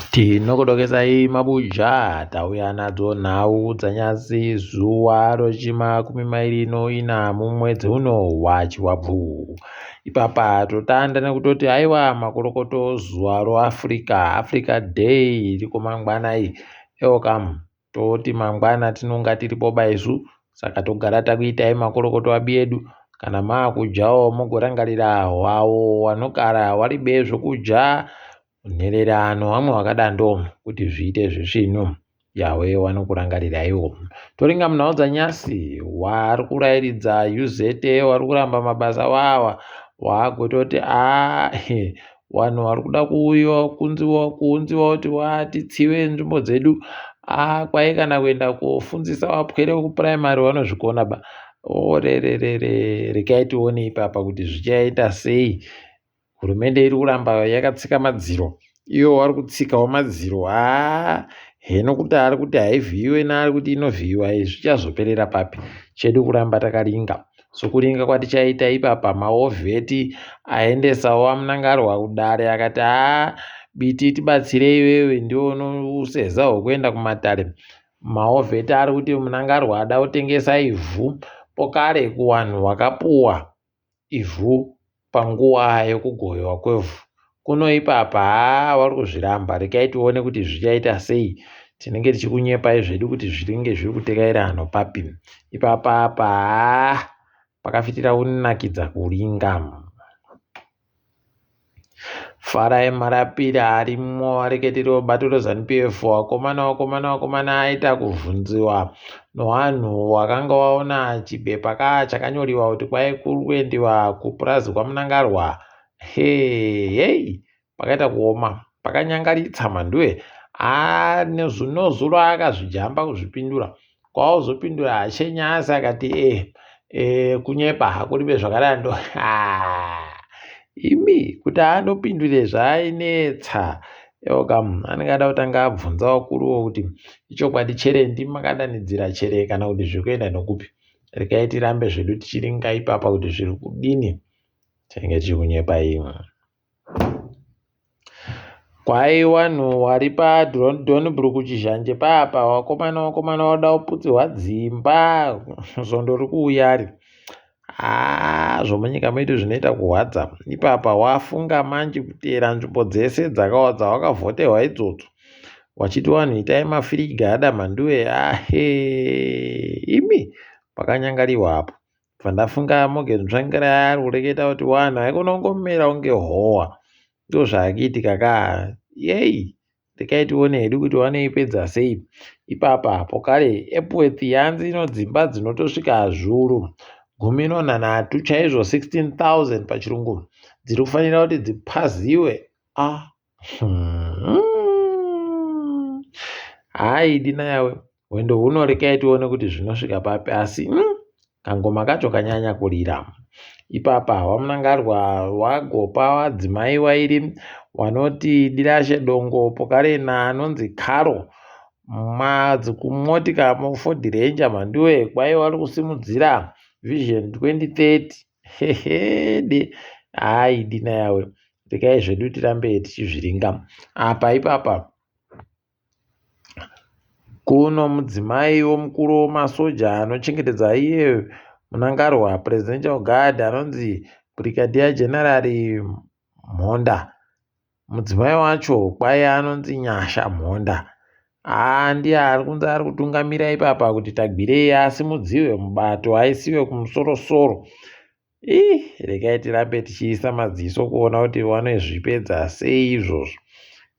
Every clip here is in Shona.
Tinokudokedzai mabuja tauya nadzo nhau dzanyasi zuwa rochimakumi mairi noina mumwedzi uno waChiwabvu. Ipapa totanda nekutoti aiwa makorokoto zuwa roAfrica, Africa Day riko mangwanai. Ewokamu toti mangwana tinonga tiripoba isu, saka togara takuitai makorokoto abi edu. Kana maakujawo mugorangarira hwavo wanogara waribe zvokuja nhererano vamwe wakadando kuti zviite zvisvino yawe wanokurangariraiwo. Toringa munhau dzanyasi wari kurairidza UZT wari kuramba mabasa wawa waagototi vanhu vari kuda kuunziwa kuti watitsive nzvimbo dzedu. Kwai kana kuenda kofundzisa vapwere vekupuraimari vanozvikona ba. Rekai tione ipapa kuti zvichaita sei. Hurumende iri kuramba yakatsika madziro, iwo wari kutsikawo madziro. Heno kuti ari kuti haivhiyiwe neari kuti inovhiyiwa, zvichazoperera papi? Chedu kuramba takaringa. Sokuringa kwatichaita ipapa, maovheti aendesawo amunangarwa kudare akati biti tibatsirei iwewe ndiwo unoseza hwekuenda kumatare. Maovheti ari kuti munangarwa ada kutengesa ivhu pokare kuvanhu vakapuwa ivhu panguva yekugohwewa kwevhu. Kuno ipapa vari kuzviramba. Rekai tione kuti zvichaita sei. Tinenge tichikunyepai zvedu kuti zvinenge zviri kutekaira anhu papi. Ipapa apa pakafitira kunakidza kuringa. Farai marapira arimo areketeriwo Battle ZANU-PF. Wakomana aita kuvhunziwa nevanhu wakanga waona chipepa chakanyoriwa kuti kwai kuri kuendiwa kupurazi kwamunangarwa. Pakaita kuoma, pakanyangaritsa manduwe. Nezvinozuro akazvijamba kuzvipindura. Kwauzopindura achenyasi akati kunyepa hakuribe zvakarando. Imi kuti andopindure zvaainetsa. Anenge ada kutanga abvunza vakuruwo kuti ichokwadi chere ndimi makadanidzira chere kana kuti zviri kuenda nokupi. Rekai tirambe zvedu tichiringa ipapa kuti zviri kudini. Tinenge tichikunyepai. Kwai vanhu vari paDonbrook kuchizhanje papa wakomana wada kuputsirwa dzimba. Zondo riri kuuya ari. Zvomunyika medu zvinoita kuhwadza. Ipapa wafunga manje kutera nzvimbo dzese dzawakavhoterwa idzodzo. Wachiti vanhu itai mafirigada manduwe. Imi pakanyangariwa apo. Pandafunga mogenzvangira ari kureketa kuti vanhu haikunongomera kunge howa. Ndo zvaakiitika rekai tione hedu kuti vanoipedza sei. Ipapa pokare Epworth yanzi inodzimba dzinotosvika zviuru 13 chaizvo, 16,000 pachirungu, dziri kufanira kuti dzipaziwe. Dina yawe wendo huno rekai tione kuti zvinosvika papi, asi kangoma kacho kanyanya kurira. Ipapa wamunangarwa wagopa wadzimai wairi wanoti dirashe dongo pokarena anonzi Karo madzikumotika muFord Ranger manduwe. Kwai vari kusimudzira Vision 2030. Dina yawe rekai zvedu tirambe tichizviringa. Ipapa kuno mudzimai womukuru wemasoja anochengetedza iye munangarwa Presidential Guard anonzi Brigadier General Mhonda. Mudzimai wacho kwai anonzi Nyasha Mhonda. Ndiye ari kunzi ari kutungamira ipapa kuti tagwirei asimudziwe mubato aisiwe kumusorosoro. Rekai tirambe tichiisa madziso kuona kuti vanozvipedza sei izvozvo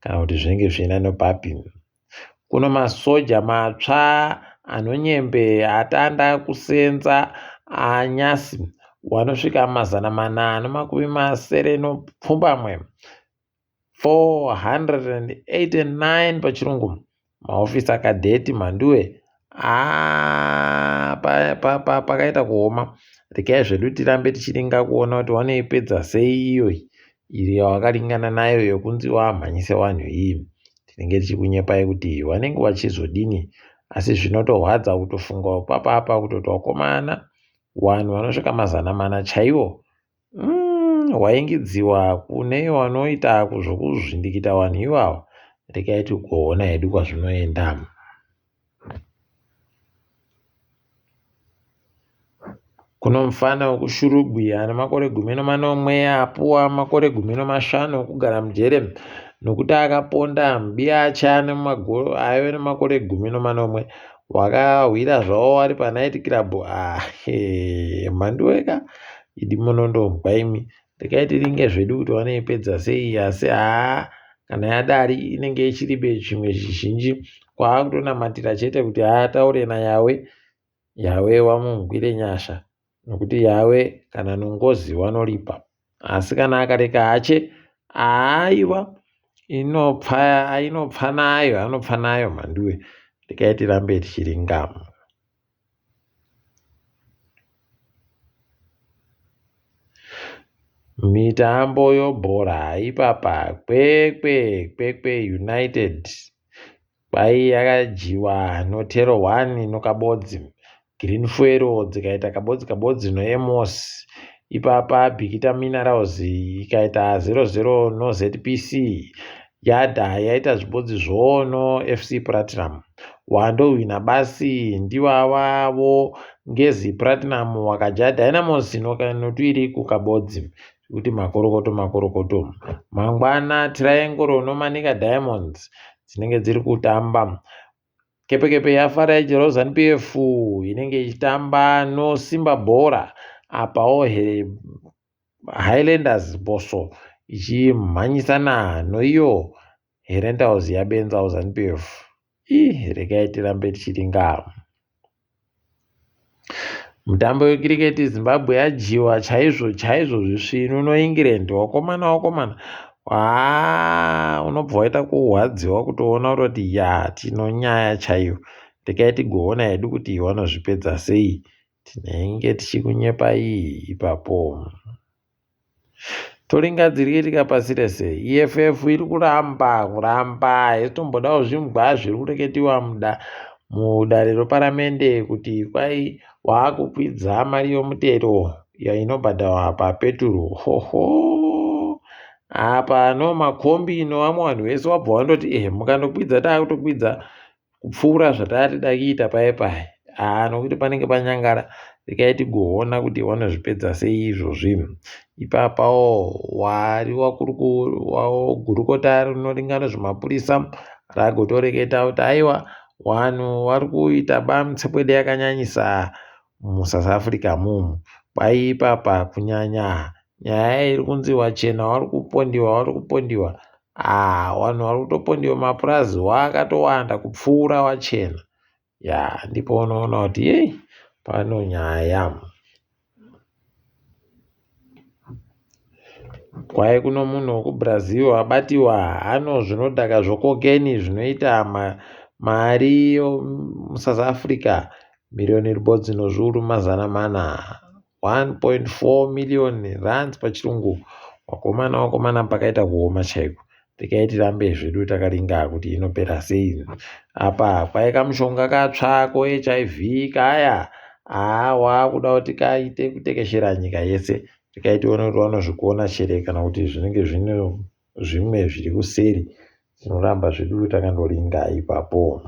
kana kuti zvinenge zviina nopapi. Kuno masoja matsva anonyembe atanda kusenza anyasi wanosvika 489 489 pachirungu. Maofisa kadheti manduwe. Pakaita kuoma. Rekai zvedu tirambe tichiringa kuona kuti vanoipedza sei iyoyi iri yawakaringana nayo yokunzi wamhanyise vanhu iyi. Tinenge tichikunyepai kuti vanenge vachizodini, asi zvinotohwadza kutofunga papapa kutoti wakomana vanhu vanosvika 400 chaivo waingidziwa kune vanoita zvokuzvindikita vanhu ivavo. regai tigoona hedu kwazvinoenda. Kuno mufana wekushurugwi ane makore 14 apuwa makore 15 okugara mujere nokuti akaponda mubiya achane mumagoro aive nemakore 14 wakahwira zvavo vari panaiti club. Mhanduweka idi munondombwa imi, regai tiringe zvedu kuti vanoipedza sei, asi kana yadari inenge ichiribe chimwe chizhinji kwaakutonamatira chete kuti ataure nayawe wamugwire nyasha, nokuti yawe kana nongozi wanoripa, asi kana akareka hache aiwa inopfa nayo mhanduwe. Regai tirambe tichiringamo. Mitambo yobhora ipapa kwekwe United kwai yakajiwa notero 1 nokabodzi. Green Fuero dzikaita kabodzi noEmos. Ipapa Bikita Minerals ikaita 0-0 noZPC. Yadha yaita zvibodzi zvono FC Platinum. Wandowina basi ndivavavo Ngezi Platinum wakaja Dynamos notuiri kukabodzi kuti makorokoto. Mangwana Triangle noManika Diamonds dzinenge dziri kutamba. Kepekepe yafara ichiro ZANU-PF inenge ichitamba noSimba Bhora, apawo Highlanders Boso ichimhanyisana noiyo Herentals yabenzawo ZANU-PF. Regai tirambe tichiringa. Mutambo wekiriketi Zimbabwe yajiwa chaizvo zvisvinu noEngland. Wakomana unobva waita kuhwadziwa kutoona kuti tinonyaya chaiyo. Regai tigoona hedu kuti vanozvipedza sei, tinenge tichikunyepa ipapo. Toringadzirike tikapasire sei. EFF iri kuramba yetombodawo zvingwa zviri kureketiwa mudare reparamende kuti kwai waakukwidza mari yomutero inobhadharwa papeturu. Apa makombi novamwe vanhu vese wabva wandoti mukandokwidza taakutokwidza kupfuura zvatatida kuita pai nokuti panenge panyangara. Regai tigoona kuti vanozvipedza sei izvozvi. Ipapawo wari gurukota rinoringa nezvemapurisa ragotoreketa kuti aiwa vanhu vari kuita mitsepwede yakanyanyisa muSouth Africa mumu. Kwai ipapa kunyanya nyaya iri kunzi wachena vari kupondiwa vanhu vari kutopondiwa mapurazi wakatowanda kupfuura wachena. Ndipo unoona kuti pano nyaya. Kwai kuno munhu wekuBrazil wabatiwa zvinodhaka zvokokeni zvinoita mari muSouth Africa miriyoni ribodzi nozviuru 400, 1.4 million rands pachirungu. Wakomana pakaita kuoma chaiko. Regai tirambe zvedu takaringa kuti inopera sei. Apa kwai kamushonga katsvako HIV kaya waakuda kuti kaite kutekeshera nyika yese. Regai tione kuti vanozvikuona chere kana kuti zvinenge zvine zvimwe zviri kuseri. Tinoramba zvedu takandoringa ipapo.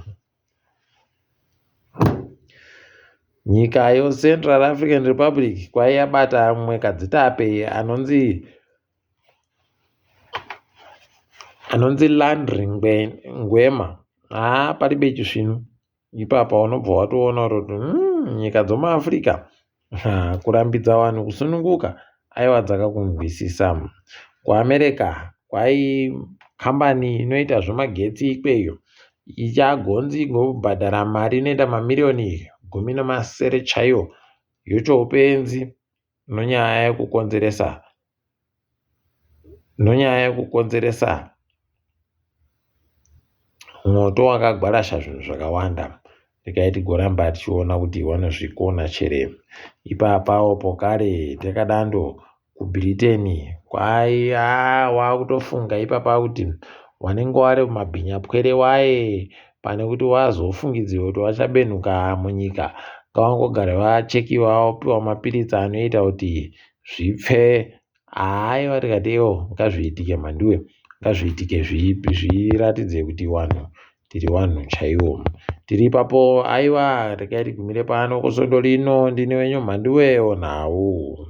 Nyika yoCentral African Republic kwai yabata mumwe kadzitape anonzi Landry Ngwema. Paribe chisvinu. Ipapa unobva watoona kuti nyika dzomuAfrica kurambidza vanhu kusununguka aiwa dzakakunzwisisa. KuAmerica kwai kambani inoita zvemagetsi ikweyo ichagonzi ngobhadhara mari inoenda mamiriyoni 17 chaiyo yochoupenzi nonyaya yekukonzeresa moto wakagwarasha zvinhu zvakawanda. Regai tigoramba tichiona kuti vanozvikona chere. Ipapawo pokare takadando kuBritain kwai wakutofunga ipapa kuti wanenge wari mumabhinya pwere waye pane kuti wazofungidzirwa kuti wachabenhuka munyika ngavangogara vachekiwa wapiwa mapiritsi anoita kuti zvipfe. Tikati ngazviitike mhanduwe, ngazviitike zvipi zviratidze kuti tiri wanhu chaiwo. Tiri ipapo aiwa regai tigumire pano kusondo lino. Ndini wenyu mhandiwewo nhau.